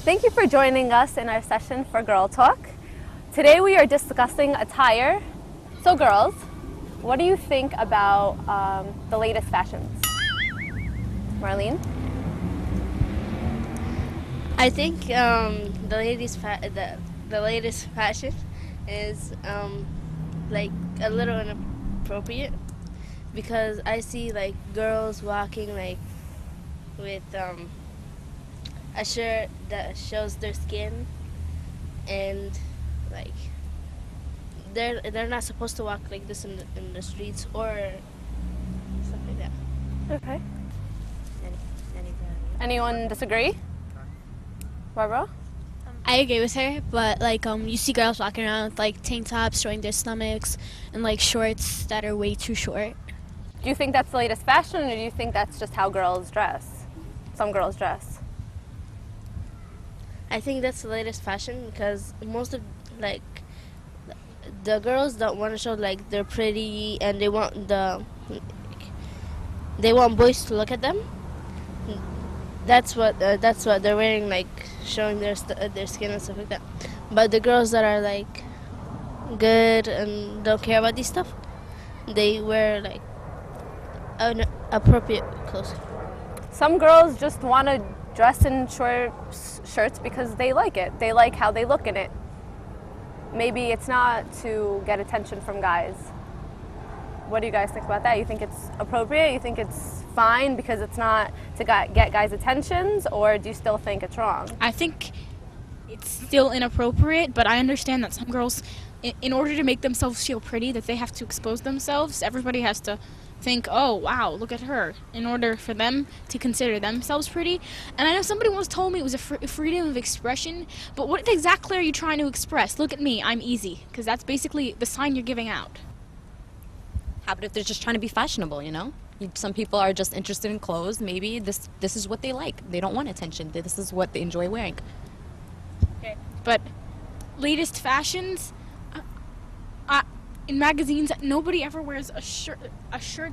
Thank you for joining us in our session for Girl Talk. Today we are discussing attire. So girls, what do you think about the latest fashions? Marlene? I think the latest fashion is like a little inappropriate because I see like girls walking like with a shirt that shows their skin, and like they're not supposed to walk like this in the streets or stuff like that. Okay. Anyone disagree? Barbara? I agree with her, but like you see girls walking around with like tank tops showing their stomachs and like shorts that are way too short. Do you think that's the latest fashion, or do you think that's just how girls dress? Some girls dress. I think that's the latest fashion because most of like the girls don't want to show like they're pretty, and they want boys to look at them. That's what they're wearing, like showing their skin and stuff like that. But the girls that are like good and don't care about these stuff, they wear like appropriate clothes. Some girls just want to dress in short shirts because they like it. They like how they look in it. Maybe it's not to get attention from guys. What do you guys think about that? You think it's appropriate? You think it's fine because it's not to get guys' attentions, or do you still think it's wrong? I think it's still inappropriate, but I understand that some girls, in order to make themselves feel pretty, that they have to expose themselves. Everybody has to think, oh, wow, look at her, in order for them to consider themselves pretty. And I know somebody once told me it was a freedom of expression, but what exactly are you trying to express? Look at me, I'm easy, because that's basically the sign you're giving out. How about if they're just trying to be fashionable, you know? Some people are just interested in clothes. Maybe this is what they like. They don't want attention. This is what they enjoy wearing. Okay. But latest fashions, in magazines, nobody ever wears a shirt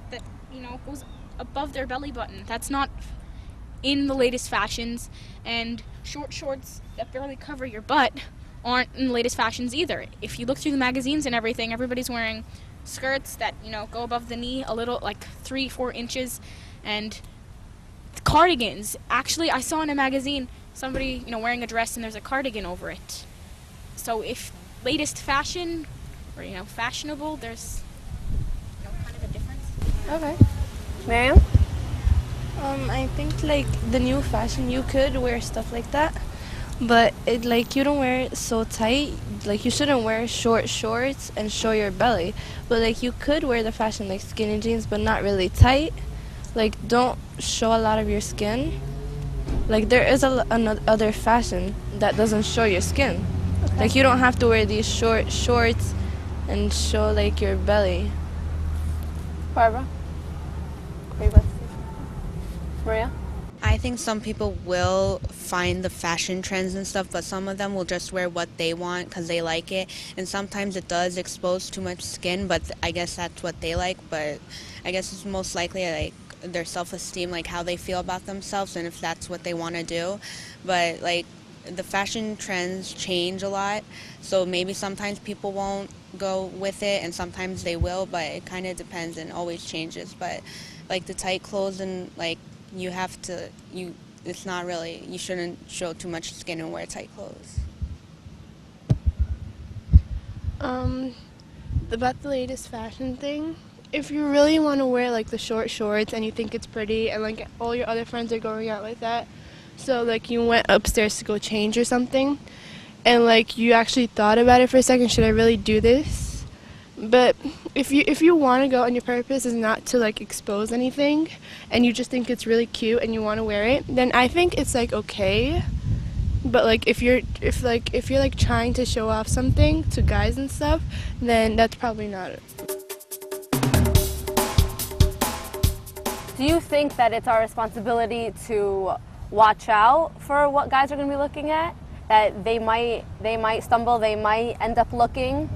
that, you know, goes above their belly button. That's not in the latest fashions. And short shorts that barely cover your butt aren't in the latest fashions either. If you look through the magazines and everything, everybody's wearing skirts that, you know, go above the knee a little, like 3-4 inches, and cardigans. Actually, I saw in a magazine somebody, you know, wearing a dress and there's a cardigan over it. So if latest fashion, or, you know, fashionable, there's, you know, kind of a difference. Okay. Miriam? I think like the new fashion, you could wear stuff like that, but it like you don't wear it so tight. Like you shouldn't wear short shorts and show your belly, but like you could wear the fashion like skinny jeans, but not really tight. Like don't show a lot of your skin. Like there is another fashion that doesn't show your skin. Okay. Like you don't have to wear these short shorts and show like your belly. Barbara? Maria? I think some people will find the fashion trends and stuff, but some of them will just wear what they want because they like it. And sometimes it does expose too much skin, but I guess that's what they like. But I guess it's most likely like their self-esteem, like how they feel about themselves and if that's what they want to do. But like the fashion trends change a lot, so maybe sometimes people won't go with it and sometimes they will, but it kind of depends and always changes. But like the tight clothes and like it's not really, you shouldn't show too much skin and wear tight clothes. About the latest fashion thing, if you really want to wear like the short shorts and you think it's pretty and like all your other friends are going out with that, so like you went upstairs to go change or something and like you actually thought about it for a second, should I really do this? But if you want to go and your purpose is not to like expose anything and you just think it's really cute and you want to wear it, then I think it's like okay. But like if you're like trying to show off something to guys and stuff, then that's probably not it. Do you think that it's our responsibility to watch out for what guys are going to be looking at? That they might stumble, they might end up looking.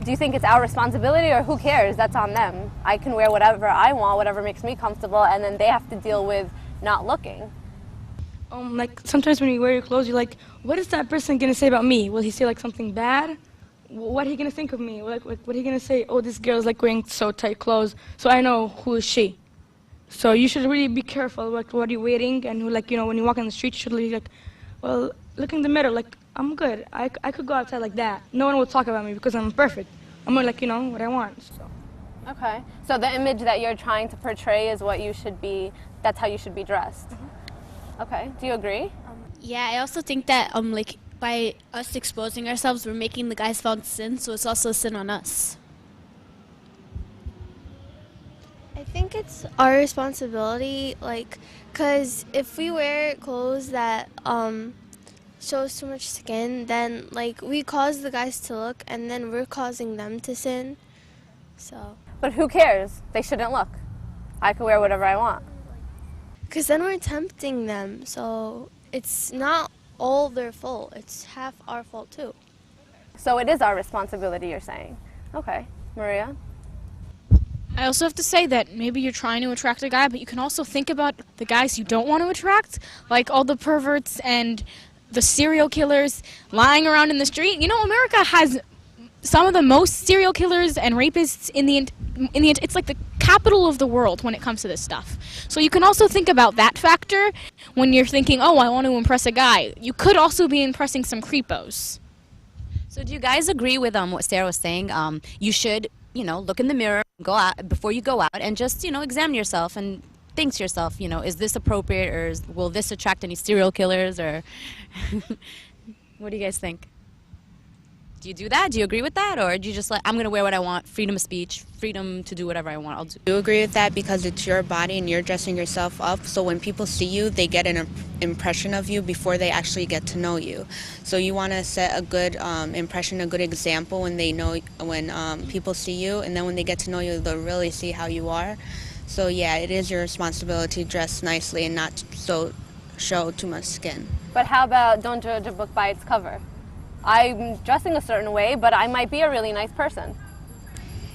Do you think it's our responsibility, or who cares? That's on them. I can wear whatever I want, whatever makes me comfortable, and then they have to deal with not looking. Like sometimes when you wear your clothes, you're like, what is that person gonna say about me? Will he say like something bad? What are he gonna think of me? Like, what are he gonna say? Oh, this girl's like wearing so tight clothes, so I know who is she. So you should really be careful like what you're wearing, and like when you walk on the street, you should really like, well, look in the mirror. Like I'm good. I could go outside like that. No one will talk about me because I'm perfect. I'm more like what I want. So. Okay. So the image that you're trying to portray is what you should be. That's how you should be dressed. Okay. Do you agree? Yeah, I also think that like by us exposing ourselves, we're making the guys fall into sin, so it's also a sin on us. I think it's our responsibility, like, because if we wear clothes that shows too much skin, then, like, we cause the guys to look, and then we're causing them to sin, so. But who cares? They shouldn't look. I can wear whatever I want. Because then we're tempting them, so it's not all their fault. It's half our fault, too. So it is our responsibility, you're saying. Okay. Maria? I also have to say that maybe you're trying to attract a guy, but you can also think about the guys you don't want to attract, like all the perverts and the serial killers lying around in the street. You know, America has some of the most serial killers and rapists in the it's like the capital of the world when it comes to this stuff. So you can also think about that factor when you're thinking, oh, I want to impress a guy. You could also be impressing some creepos. So do you guys agree with what Sarah was saying? You should, look in the mirror, go out before you go out, and just, examine yourself and think to yourself, is this appropriate, or will this attract any serial killers, or what do you guys think? Do you do that? Do you agree with that, or do you just I'm gonna wear what I want, freedom of speech, freedom to do whatever I want? I'll do. I do agree with that because it's your body and you're dressing yourself up. So when people see you, they get an impression of you before they actually get to know you. So you want to set a good impression, a good example when people see you, and then when they get to know you, they'll really see how you are. So yeah, it is your responsibility to dress nicely and not show too much skin. But how about don't judge a book by its cover? I'm dressing a certain way, but I might be a really nice person.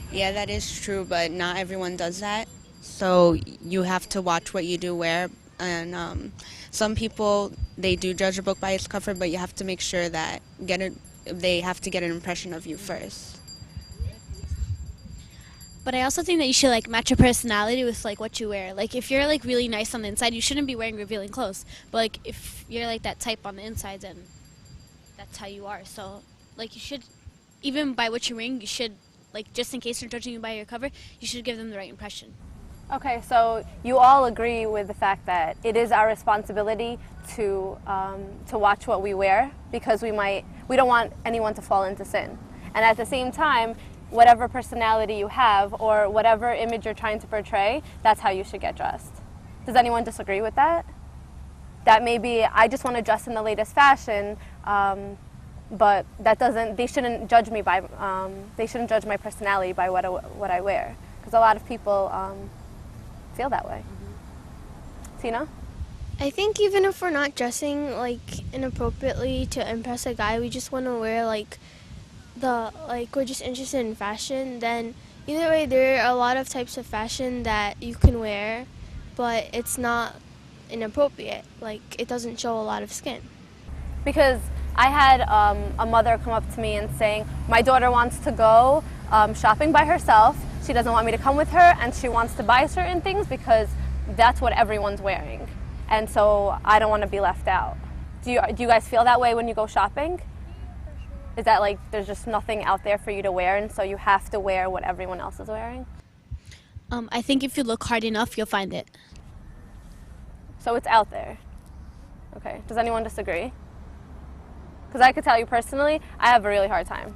Yeah, that is true, but not everyone does that. So you have to watch what you do wear. And some people, they do judge a book by its cover, but you have to make sure that they have to get an impression of you first. But I also think that you should match your personality with what you wear. Like if you're really nice on the inside, you shouldn't be wearing revealing clothes. But if you're that type on the inside, then that's how you are. So you should, even by what you're wearing, you should just in case they're judging you by your cover, you should give them the right impression. Okay, so you all agree with the fact that it is our responsibility to watch what we wear, because we don't want anyone to fall into sin. And at the same time, whatever personality you have or whatever image you're trying to portray, that's how you should get dressed. Does anyone disagree with that? That maybe I just want to dress in the latest fashion, but they shouldn't judge me by, they shouldn't judge my personality by what I wear. Because a lot of people feel that way. Mm-hmm. Tina? I think even if we're not dressing inappropriately to impress a guy, we just want to wear we're just interested in fashion, then either way there are a lot of types of fashion that you can wear, but it's not inappropriate. It doesn't show a lot of skin. Because I had a mother come up to me and saying, my daughter wants to go shopping by herself. She doesn't want me to come with her, and she wants to buy certain things because that's what everyone's wearing. And so I don't want to be left out. Do you guys feel that way when you go shopping? Is that there's just nothing out there for you to wear, and so you have to wear what everyone else is wearing? I think if you look hard enough, you'll find it. So it's out there. Okay. Does anyone disagree? Because I could tell you personally, I have a really hard time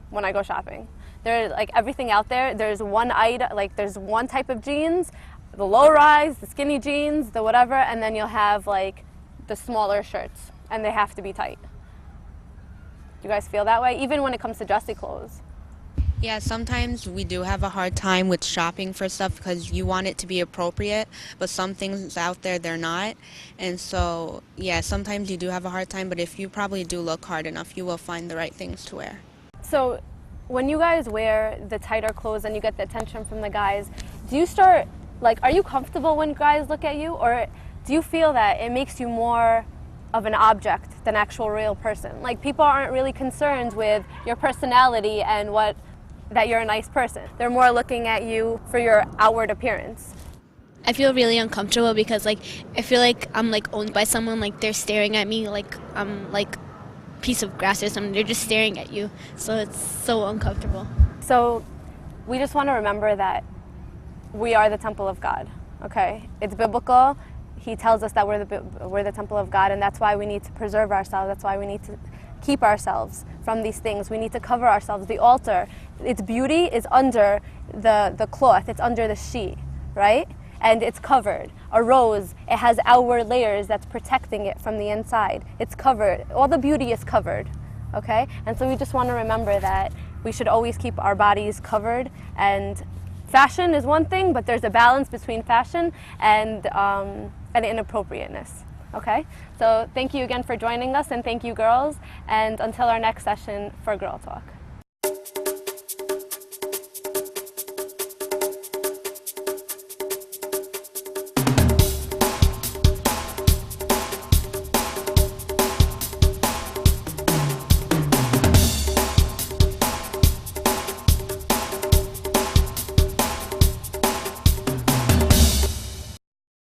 when I go shopping. There's everything out there. There's one item, there's one type of jeans, the low-rise, the skinny jeans, the whatever, and then you'll have the smaller shirts, and they have to be tight. Do you guys feel that way? Even when it comes to dressy clothes. Yeah, sometimes we do have a hard time with shopping for stuff because you want it to be appropriate, but some things out there, they're not. And so, yeah, sometimes you do have a hard time, but if you probably do look hard enough, you will find the right things to wear. So when you guys wear the tighter clothes and you get the attention from the guys, do you start, are you comfortable when guys look at you? Or do you feel that it makes you more of an object than actual real person? Like, people aren't really concerned with your personality and that you're a nice person. They're more looking at you for your outward appearance. I feel really uncomfortable because like I feel like I'm like owned by someone, like they're staring at me like I'm like a piece of grass or something. They're just staring at you. So it's so uncomfortable. So we just want to remember that we are the temple of God, okay? It's biblical. He tells us that we're the temple of God, and that's why we need to preserve ourselves. That's why we need to keep ourselves from these things. We need to cover ourselves. The altar, its beauty is under the cloth. It's under the sheet, right? And it's covered. A rose, it has outward layers that's protecting it from the inside. It's covered. All the beauty is covered, okay? And so we just want to remember that we should always keep our bodies covered. And fashion is one thing, but there's a balance between fashion and inappropriateness, okay? So thank you again for joining us, and thank you, girls, and until our next session for Girl Talk.